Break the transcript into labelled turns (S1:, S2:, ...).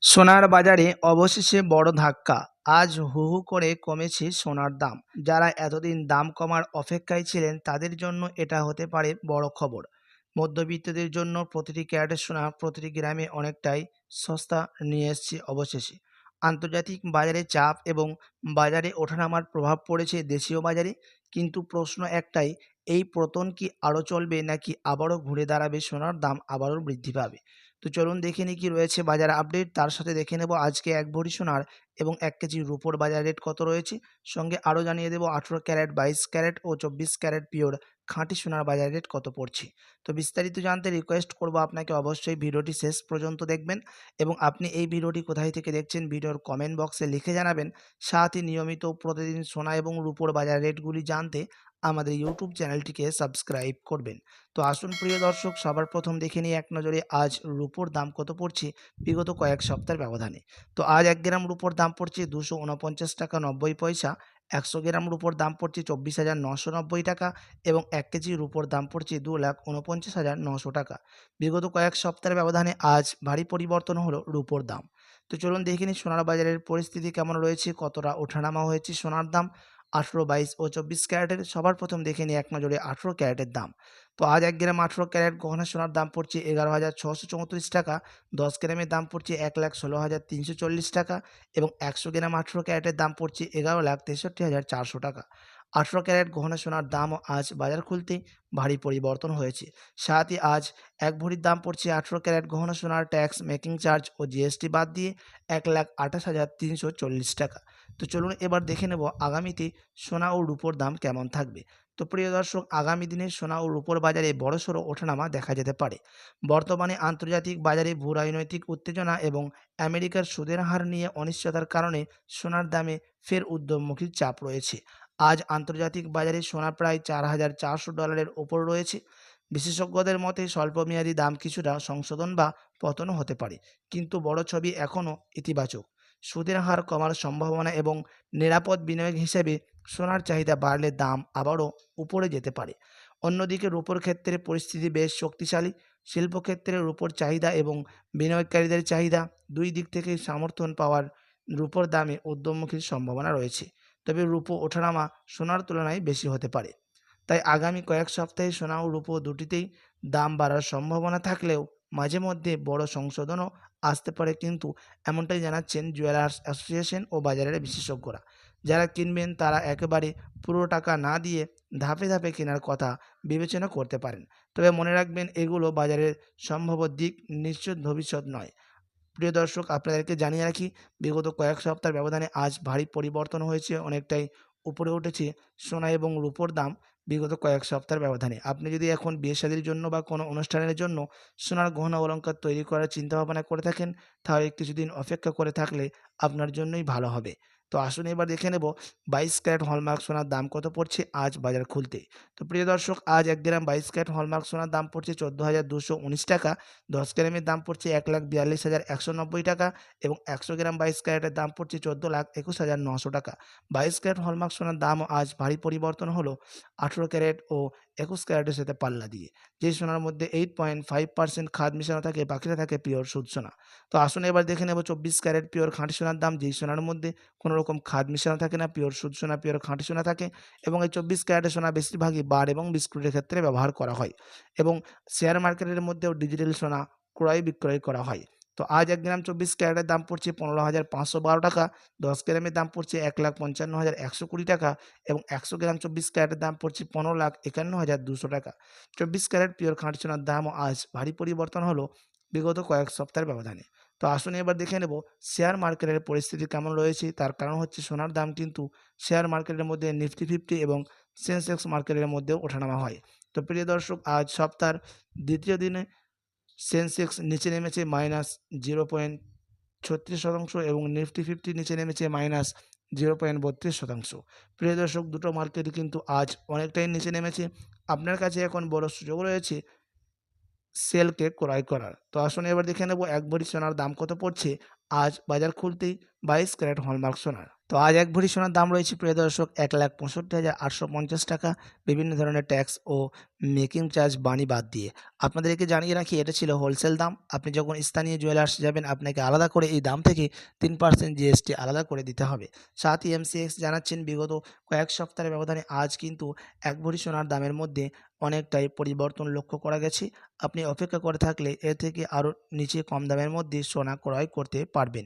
S1: সোনার বাজারে অবশেষে বড় ধাক্কা। আজ হু হু করে কমেছে সোনার দাম। যারা এতদিন দাম কমার অপেক্ষায় ছিলেন তাদের জন্য এটা হতে পারে বড় খবর। মধ্যবিত্তদের জন্য প্রতিটি ক্যারেটের সোনা প্রতিটি গ্রামে অনেকটাই সস্তা নিয়ে এসছে অবশেষে। আন্তর্জাতিক বাজারে চাপ এবং বাজারে ওঠানামার প্রভাব পড়েছে দেশীয় বাজারে, কিন্তু প্রশ্ন একটাই, এই পতন কি আরও চলবে নাকি আবারও ঘুরে দাঁড়াবে, সোনার দাম আবারও বৃদ্ধি পাবে? তো চলুন দেখে নিই কি রয়েছে বাজার আপডেট। তার সাথে দেখে নেব আজকে ১ ভরি সোনার এবং ১ কেজি রূপোর বাজার রেট কত রয়েছে। সঙ্গে আরও জানিয়ে দেব ১৮ ক্যারেট, ২২ ক্যারেট ও ২৪ ক্যারেট পিওর খাঁটি সোনার বাজার রেট কত পড়ছে। তো বিস্তারিত জানতে রিকোয়েস্ট করব আপনাকে অবশ্যই ভিডিওটি শেষ পর্যন্ত দেখবেন এবং আপনি এই ভিডিওটি কোথায় থেকে দেখছেন ভিডিওর কমেন্ট বক্সে লিখে জানাবেন। সাথে নিয়মিত প্রতিদিন সোনা এবং রূপোর বাজার রেটগুলি জানতে আমাদের ইউটিউব চ্যানেলটিকে সাবস্ক্রাইব করবেন। তো আসুন প্রিয় দর্শক, সবার প্রথম দেখে নিই এক নজরে আজ রূপোর দাম কত পড়ছে বিগত কয়েক সপ্তাহের ব্যবধানে। তো আজ ১ গ্রাম রূপোর দাম পড়ছে ২৪৯ টাকা ৯০ পয়সা, ১০০ গ্রাম রূপোর দাম পড়ছে ২৪,৯৯০ টাকা এবং ১ কেজি রূপোর দাম পড়ছে ২,৪৯,৯০০ টাকা। বিগত কয়েক সপ্তাহের ব্যবধানে আজ ভারী পরিবর্তন হলো রূপোর দাম। তো চলুন দেখে নিই সোনার বাজারের পরিস্থিতি কেমন রয়েছে, কতটা ওঠানামা হয়েছে সোনার দাম ১৮, ২২ ও ২৪ ক্যারেটের। সবার প্রথম দেখে নিই এক নজরে ১৮ ক্যারেটের দাম। তো আজ ১ গ্রাম ১৮ ক্যারেট গহনা সোনার দাম পড়ছে ১১,৬৩৪ টাকা, ১০ গ্রামের দাম পড়ছে ১,১৬,৩৪০ টাকা এবং ১০০ গ্রাম ১৮ ক্যারেটের দাম পড়ছে ১১,৬৩,৪০০ টাকা। ১৮ ক্যারেট গহনা সোনার দামও আজ বাজার খুলতেই ভারী পরিবর্তন হয়েছে। সাথে আজ ১ ভরির দাম পড়ছে ১৮ ক্যারেট গহনা সোনার ট্যাক্স, মেকিং চার্জ ও জিএসটি বাদ দিয়ে ১,২৮,৩৪০ টাকা। তো চলুন এবার দেখে নেব আগামীতে সোনা ও রূপোর দাম কেমন থাকবে। তো প্রিয় দর্শক, আগামী দিনে সোনা ও রূপোর বাজারে বড়সড় ওঠানামা দেখা যেতে পারে। বর্তমানে আন্তর্জাতিক বাজারে ভূরাজনৈতিক উত্তেজনা এবং আমেরিকার সুদের হার নিয়ে অনিশ্চয়তার কারণে সোনার দামে ফের ঊর্ধ্বমুখী চাপ রয়েছে। আজ আন্তর্জাতিক বাজারে সোনা প্রায় $৪,৪০০ ওপর রয়েছে। বিশেষজ্ঞদের মতে স্বল্পমেয়াদী দাম কিছুটা সংশোধন বা পতনও হতে পারে, কিন্তু বড় ছবি এখনও ইতিবাচক। সুদের হার কমার সম্ভাবনা এবং নিরাপদ বিনিয়োগ হিসেবে সোনার চাহিদা বাড়লে দাম আবারও উপরে যেতে পারে। অন্যদিকে রূপোর ক্ষেত্রে পরিস্থিতি বেশ শক্তিশালী। শিল্পক্ষেত্রে রূপোর চাহিদা এবং বিনিয়োগকারীদের চাহিদা, দুই দিক থেকেই সমর্থন পাওয়ার রূপোর দামে ঊর্ধ্বমুখী সম্ভাবনা রয়েছে। তবে রূপো ওঠানামা সোনার তুলনায় বেশি হতে পারে। তাই আগামী কয়েক সপ্তাহে সোনা ও রূপো দুটিতেই দাম বাড়ার সম্ভাবনা থাকলেও মাঝে মধ্যে বড় সংশোধনও আসতে পারে, কিন্তু এমনটাই জানাচ্ছেন জুয়েলার্স অ্যাসোসিয়েশন ও বাজারের বিশেষজ্ঞরা। যারা কিনবেন তারা একেবারে পুরো টাকা না দিয়ে ধাপে ধাপে কেনার কথা বিবেচনা করতে পারেন। তবে মনে রাখবেন, এগুলো বাজারের সম্ভাব্য দিক, নিশ্চিত ভবিষ্যৎ নয়। প্রিয় দর্শক, আপনাদেরকে জানিয়ে রাখি, বিগত কয়েক সপ্তাহের ব্যবধানে আজ ভারী পরিবর্তন হয়েছে, অনেকটাই উপরে উঠেছে সোনা এবং রূপোর দাম বিগত কয়েক সপ্তাহের ব্যবধানে। আপনি যদি এখন বিয়ে-শাদীর জন্য বা কোনো অনুষ্ঠানের জন্য সোনার গহনা অলংকার তৈরি করার চিন্তাভাবনা করে থাকেন, তাহলে কিছুদিন অপেক্ষা করে থাকলে আপনার জন্যই ভালো হবে। তো আসুন এবার দেখে নেব ২২ ক্যারেট হলমার্ক সোনার দাম কত পড়ছে আজ বাজার খুলতে। তো প্রিয় দর্শক, আজ ১ গ্রাম ২২ ক্যারেট হলমার্ক সোনার দাম পড়ছে ১৪,২১৯ টাকা, ১০ গ্রামের দাম পড়ছে ১,৪২,১৯০ টাকা এবং ১০০ গ্রাম ২২ ক্যারেটের দাম পড়ছে ১৪,২১,৯০০ টাকা। ২২ ক্যারেট হলমার্ক সোনার দামও আজ ভারী পরিবর্তন হলো ১৮ ক্যারেট ও ২১ ক্যারেটের সাথে পাল্লা দিয়ে। যেই সোনার মধ্যে 8.5% খাদ মেশানো থাকে, বাকিটা থাকে পিওর সুদ সোনা। তো আসুন এবার দেখে নেব ২৪ ক্যারেট পিওর খাঁটি সোনার দাম, যেই সোনার মধ্যে কোনো রকম খাদ মেশানো থাকে না, পিওর সুদ সোনা, পিওর খাঁটি সোনা থাকে এবং এই ২৪ ক্যারেটের সোনা বেশিরভাগই বার এবং বিস্কুটের ক্ষেত্রে ব্যবহার করা হয় এবং শেয়ার মার্কেটের মধ্যেও ডিজিটাল সোনা ক্রয় বিক্রয় করা হয়। তো আজ ১ গ্রাম ২৪ ক্যারেটের দাম পড়ছে ১৫,৫১২ টাকা, ১০ গ্রামের দাম পড়ছে ১,৫৫,১২০ টাকা এবং ১০০ গ্রাম ২৪ ক্যারেটের দাম পড়ছে ১৫,৫১,২০০ টাকা। ২৪ ক্যারেট পিওর খাঁটি সোনার দামও আজ ভারী পরিবর্তন হলো বিগত কয়েক সপ্তাহের ব্যবধানে। তো আসুন এবার দেখে নেব শেয়ার মার্কেটের পরিস্থিতি কেমন রয়েছে। তার কারণ হচ্ছে সোনার দাম কিন্তু শেয়ার মার্কেটের মধ্যে নিফটি 50 এবং সেন্সেক্স মার্কেটের মধ্যেও ওঠানামা হয়। তো প্রিয় দর্শক, আজ সপ্তাহের দ্বিতীয় দিনে সেন্সেক্স নিচে নেমেছে -0.36% এবং নিফটি 50 নিচে নেমেছে -0.32%। প্রিয় দর্শক, দুটো মার্কেটই কিন্তু আজ অনেকটাই নিচে নেমেছে। আপনার কাছে এখন বড় সুযোগ রয়েছে সেলকে ক্রয় করার। তো আসুন এবার দেখে নেব ১ ভরি সোনার দাম কত পড়ছে আজ বাজার খুলতেই 22 ক্যারেট হলমার্ক সোনার। তো আজ 1 ভরি সোনার দাম রয়েছে প্রিয় দর্শক 1,65,850 টাকা, বিভিন্ন ধরনের ট্যাক্স ও মেকিং চার্জ বানি বাদ দিয়ে। আপনাদেরকে জানিয়ে রাখি এটা ছিল হোলসেল দাম। আপনি যখন স্থানীয় জুয়েলার্স যাবেন আপনাকে আলাদা করে এই দাম থেকে 3% জিএসটি আলাদা করে দিতে হবে। সাথই এমসিএক্স জানাচ্ছেন বিগত কয়েক সপ্তাহের ব্যবধানে আজ কিন্তু 1 ভরি সোনার দামের মধ্যে অনেকটাই পরিবর্তন লক্ষ্য করা গেছে। আপনি অপেক্ষা করে থাকলে এর থেকে আরও নিচে কম দামের মধ্যে সোনা ক্রয় করতে পারবেন।